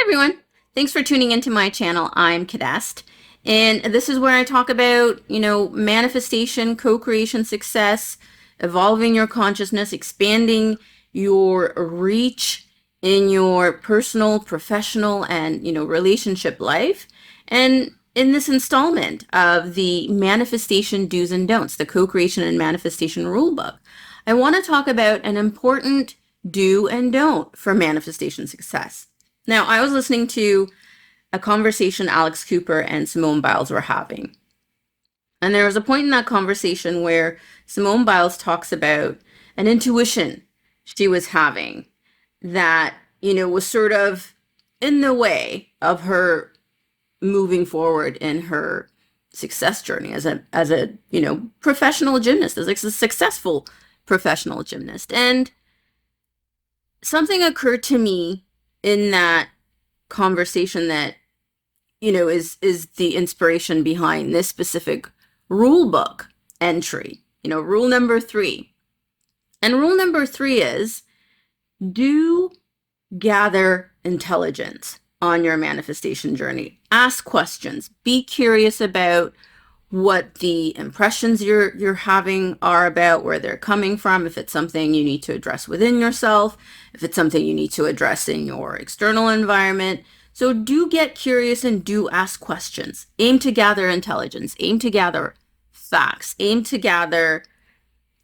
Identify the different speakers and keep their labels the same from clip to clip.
Speaker 1: everyone. Thanks for tuning into my channel. I'm Kidest, and this is where I talk about, manifestation, co-creation success, evolving your consciousness, expanding your reach in your personal, professional, and, relationship life. And in this installment of the manifestation do's and don'ts, the co-creation and manifestation rulebook, I want to talk about an important do and don't for manifestation success. Now, I was listening to a conversation Alex Cooper and Simone Biles were having. And there was a point in that conversation where Simone Biles talks about an intuition she was having that, was sort of in the way of her moving forward in her success journey as a professional gymnast, as a successful professional gymnast. And something occurred to me in that conversation that, is the inspiration behind this specific rule book entry, rule number 3. And rule number 3 is do gather intelligence on your manifestation journey. Ask questions. Be curious about what the impressions you're having are about, where they're coming from, if it's something you need to address within yourself, if it's something you need to address in your external environment. So do get curious and do ask questions. Aim to gather intelligence, aim to gather facts, aim to gather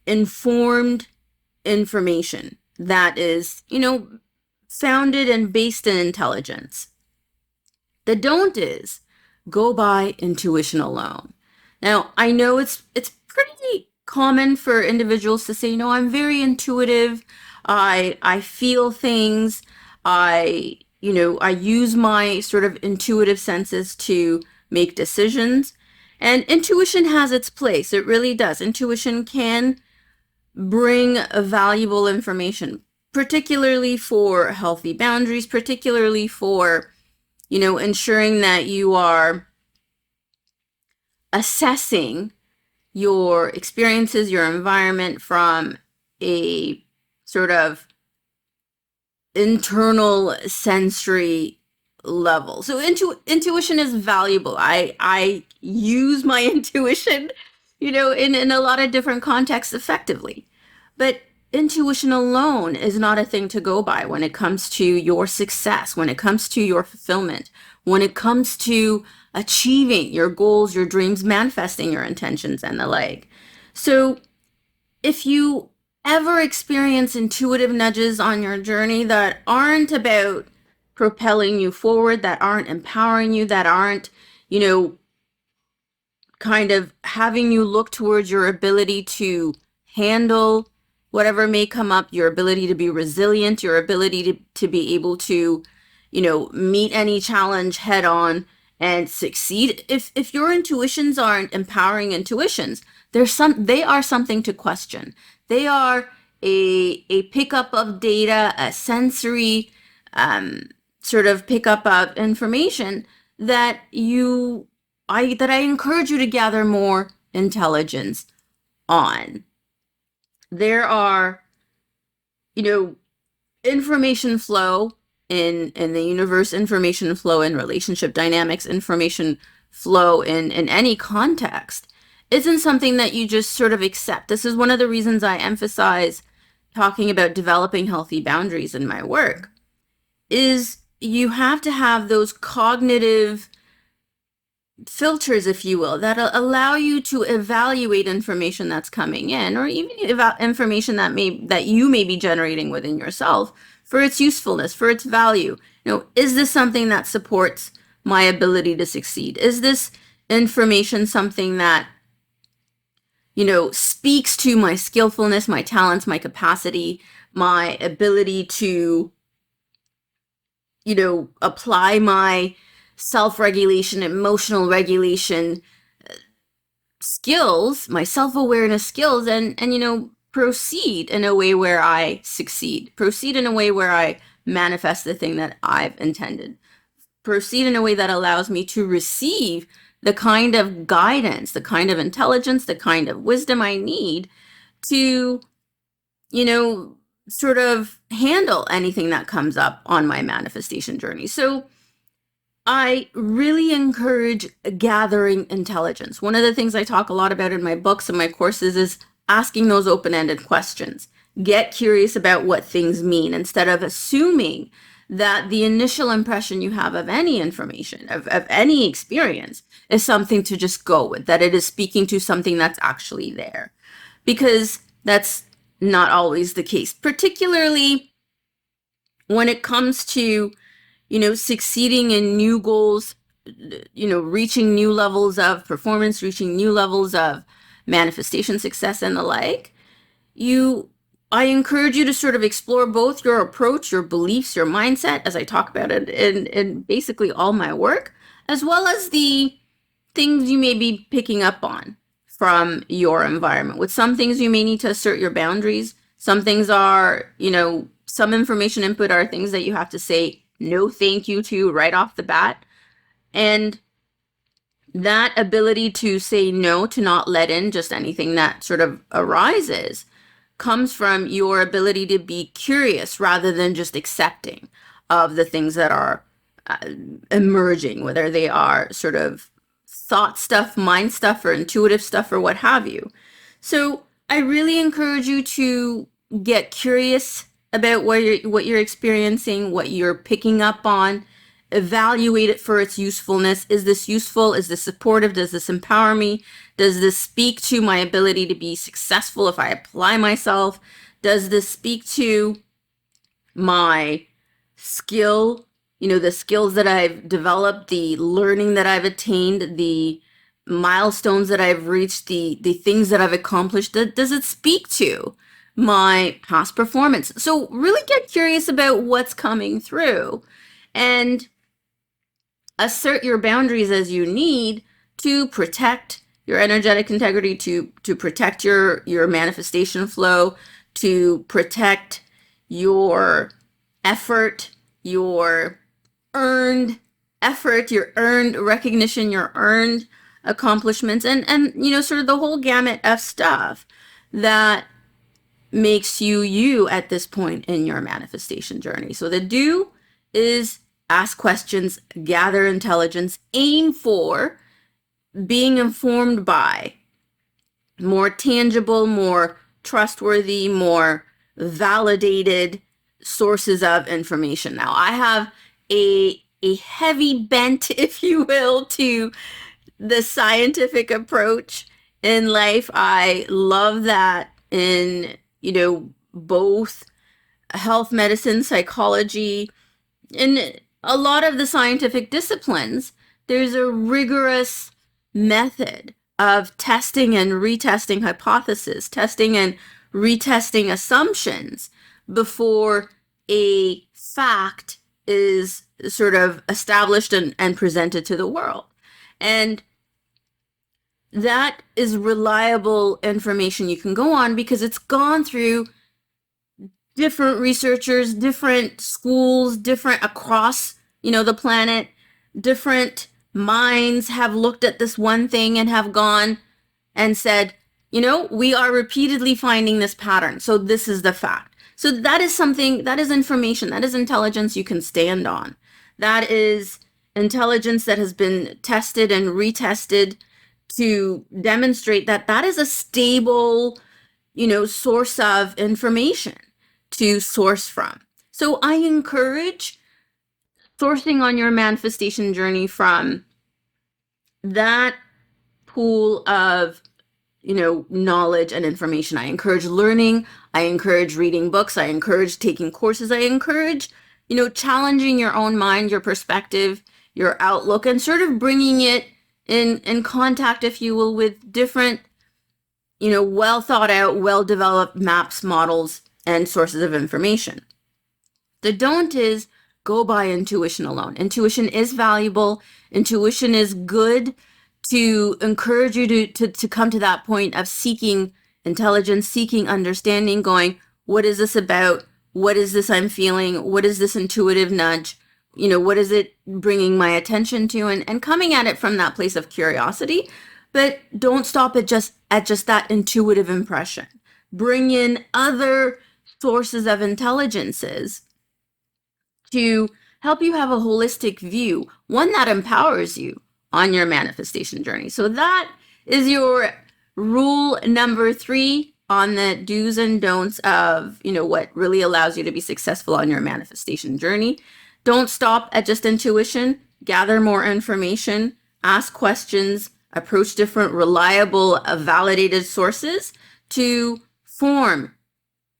Speaker 1: informed information that is, founded and based in intelligence. The don't is go by intuition alone. Now, I know it's pretty common for individuals to say, I'm very intuitive. I feel things. I use my sort of intuitive senses to make decisions. And intuition has its place. It really does. Intuition can bring valuable information, particularly for healthy boundaries, particularly for, ensuring that you are assessing your experiences, your environment from a sort of internal sensory level. So intuition is valuable. I use my intuition, in a lot of different contexts effectively. But intuition alone is not a thing to go by when it comes to your success, when it comes to your fulfillment, when it comes to achieving your goals, your dreams, manifesting your intentions, and the like. So if you ever experience intuitive nudges on your journey that aren't about propelling you forward, that aren't empowering you, that aren't, kind of having you look towards your ability to handle whatever may come up, your ability to be resilient, your ability to be able to, meet any challenge head on and succeed. If your intuitions aren't empowering intuitions, they are something to question. They are a pickup of data, a sensory sort of pickup of information that I encourage you to gather more intelligence on. There are, information flow in the universe, information flow in relationship dynamics, information flow in any context isn't something that you just sort of accept. This is one of the reasons I emphasize talking about developing healthy boundaries in my work, is you have to have those cognitive filters, if you will, that allow you to evaluate information that's coming in, or even information that you may be generating within yourself, for its usefulness, for its value. Is this something that supports my ability to succeed? Is this information something that, speaks to my skillfulness, my talents, my capacity, my ability to, apply my self-regulation, emotional regulation skills, my self-awareness skills, and proceed in a way where I succeed, proceed in a way where I manifest the thing that I've intended, proceed in a way that allows me to receive the kind of guidance, the kind of intelligence, the kind of wisdom I need to, sort of handle anything that comes up on my manifestation journey. So I really encourage gathering intelligence. One of the things I talk a lot about in my books and my courses is asking those open-ended questions. Get curious about what things mean instead of assuming that the initial impression you have of any information, of any experience, is something to just go with, that it is speaking to something that's actually there. Because that's not always the case, particularly when it comes to succeeding in new goals, reaching new levels of performance, reaching new levels of manifestation success and the like. I encourage you to sort of explore both your approach, your beliefs, your mindset, as I talk about it in basically all my work, as well as the things you may be picking up on from your environment. With some things, you may need to assert your boundaries. Some things are, some information input are things that you have to say no thank you to right off the bat. And that ability to say no, to not let in just anything that sort of arises, comes from your ability to be curious rather than just accepting of the things that are emerging, whether they are sort of thought stuff, mind stuff, or intuitive stuff, or what have you. So I really encourage you to get curious about what you're experiencing, what you're picking up on. Evaluate it for its usefulness. Is this useful? Is this supportive? Does this empower me? Does this speak to my ability to be successful if I apply myself? Does this speak to my skill, the skills that I've developed, the learning that I've attained, the milestones that I've reached, the things that I've accomplished? Does it speak to my past performance? So really get curious about what's coming through and assert your boundaries as you need to protect your energetic integrity, to protect your manifestation flow, to protect your effort, your earned effort, your earned recognition, your earned accomplishments, and sort of the whole gamut of stuff that makes you at this point in your manifestation journey. So the do is ask questions, gather intelligence, aim for being informed by more tangible, more trustworthy, more validated sources of information. Now, I have a heavy bent, if you will, to the scientific approach in life. I love that in, both health, medicine, psychology, in a lot of the scientific disciplines. There's a rigorous method of testing and retesting hypotheses, testing and retesting assumptions before a fact is sort of established and presented to the world. And that is reliable information you can go on because it's gone through different researchers, different schools, different across, the planet. Different minds have looked at this one thing and have gone and said, we are repeatedly finding this pattern. So this is the fact. So that is something, that is information, that is intelligence you can stand on. That is intelligence that has been tested and retested to demonstrate that that is a stable, source of information to source from. So I encourage sourcing on your manifestation journey from that pool of, knowledge and information. I encourage learning. I encourage reading books. I encourage taking courses. I encourage, challenging your own mind, your perspective, your outlook, and sort of bringing it in contact, if you will, with different, well thought out, well developed maps, models, and sources of information. The don't is go by intuition alone. Intuition is valuable. Intuition is good to encourage you to come to that point of seeking intelligence, seeking understanding, going, what is this about? What is this I'm feeling? What is this intuitive nudge? What is it bringing my attention to? And coming at it from that place of curiosity, but don't stop at just that intuitive impression. Bring in other sources of intelligences to help you have a holistic view, one that empowers you on your manifestation journey. So that is your rule number 3 on the do's and don'ts of, what really allows you to be successful on your manifestation journey. Don't stop at just intuition. Gather more information, ask questions, approach different reliable, validated sources to form,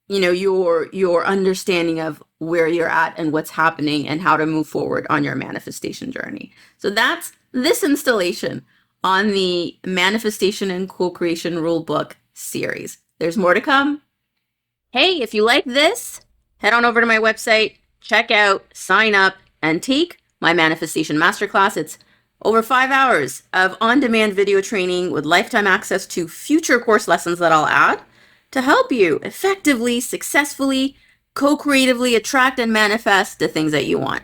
Speaker 1: your understanding of where you're at and what's happening and how to move forward on your manifestation journey. So that's this installation on the Manifestation and Co-Creation Rulebook series. There's more to come. Hey, if you like this, head on over to my website, check out, sign up, and take my Manifestation Masterclass. It's over 5 hours of on-demand video training with lifetime access to future course lessons that I'll add to help you effectively, successfully, co-creatively attract and manifest the things that you want.